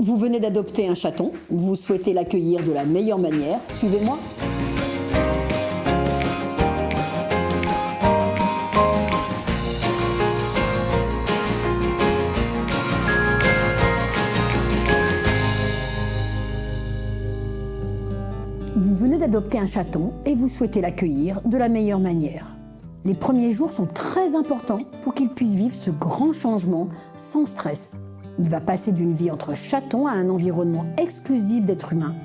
Vous venez d'adopter un chaton, vous souhaitez l'accueillir de la meilleure manière, suivez-moi. Vous venez d'adopter un chaton et vous souhaitez l'accueillir de la meilleure manière. Les premiers jours sont très importants pour qu'il puisse vivre ce grand changement sans stress. Il va passer d'une vie entre chatons à un environnement exclusif d'êtres humains.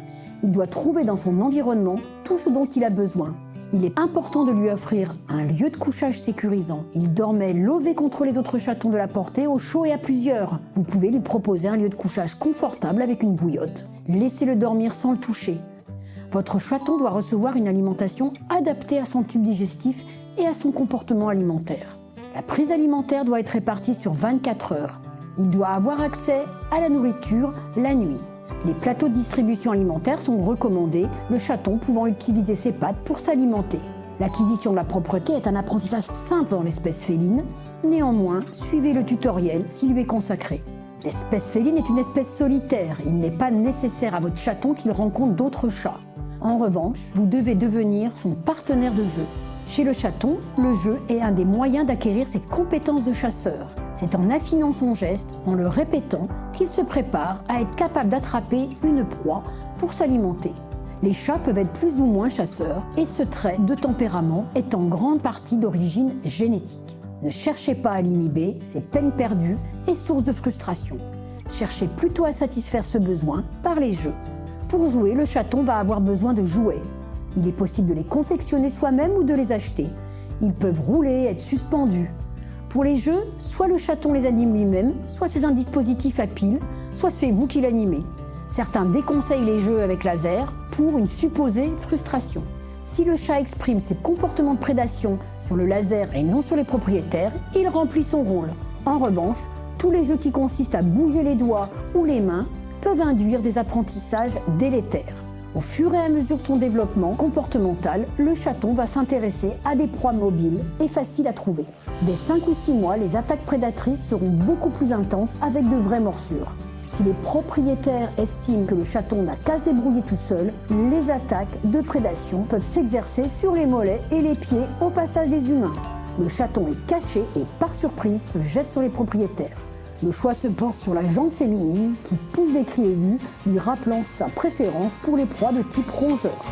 Il doit trouver dans son environnement tout ce dont il a besoin. Il est important de lui offrir un lieu de couchage sécurisant. Il dormait lové contre les autres chatons de la portée, au chaud et à plusieurs. Vous pouvez lui proposer un lieu de couchage confortable avec une bouillotte. Laissez-le dormir sans le toucher. Votre chaton doit recevoir une alimentation adaptée à son tube digestif et à son comportement alimentaire. La prise alimentaire doit être répartie sur 24 heures. Il doit avoir accès à la nourriture la nuit. Les plateaux de distribution alimentaire sont recommandés, le chaton pouvant utiliser ses pattes pour s'alimenter. L'acquisition de la propreté est un apprentissage simple dans l'espèce féline. Néanmoins, suivez le tutoriel qui lui est consacré. L'espèce féline est une espèce solitaire. Il n'est pas nécessaire à votre chaton qu'il rencontre d'autres chats. En revanche, vous devez devenir son partenaire de jeu. Chez le chaton, le jeu est un des moyens d'acquérir ses compétences de chasseur. C'est en affinant son geste, en le répétant, qu'il se prépare à être capable d'attraper une proie pour s'alimenter. Les chats peuvent être plus ou moins chasseurs et ce trait de tempérament est en grande partie d'origine génétique. Ne cherchez pas à l'inhiber, c'est peine perdue et source de frustration. Cherchez plutôt à satisfaire ce besoin par les jeux. Pour jouer, le chaton va avoir besoin de jouets. Il est possible de les confectionner soi-même ou de les acheter. Ils peuvent rouler, être suspendus. Pour les jeux, soit le chaton les anime lui-même, soit c'est un dispositif à pile, soit c'est vous qui l'animez. Certains déconseillent les jeux avec laser pour une supposée frustration. Si le chat exprime ses comportements de prédation sur le laser et non sur les propriétaires, il remplit son rôle. En revanche, tous les jeux qui consistent à bouger les doigts ou les mains peuvent induire des apprentissages délétères. Au fur et à mesure de son développement comportemental, le chaton va s'intéresser à des proies mobiles et faciles à trouver. Dès 5 ou 6 mois, les attaques prédatrices seront beaucoup plus intenses avec de vraies morsures. Si les propriétaires estiment que le chaton n'a qu'à se débrouiller tout seul, les attaques de prédation peuvent s'exercer sur les mollets et les pieds au passage des humains. Le chaton est caché et par surprise se jette sur les propriétaires. Le choix se porte sur la jante féminine qui pousse des cris aigus, lui rappelant sa préférence pour les proies de type rongeur.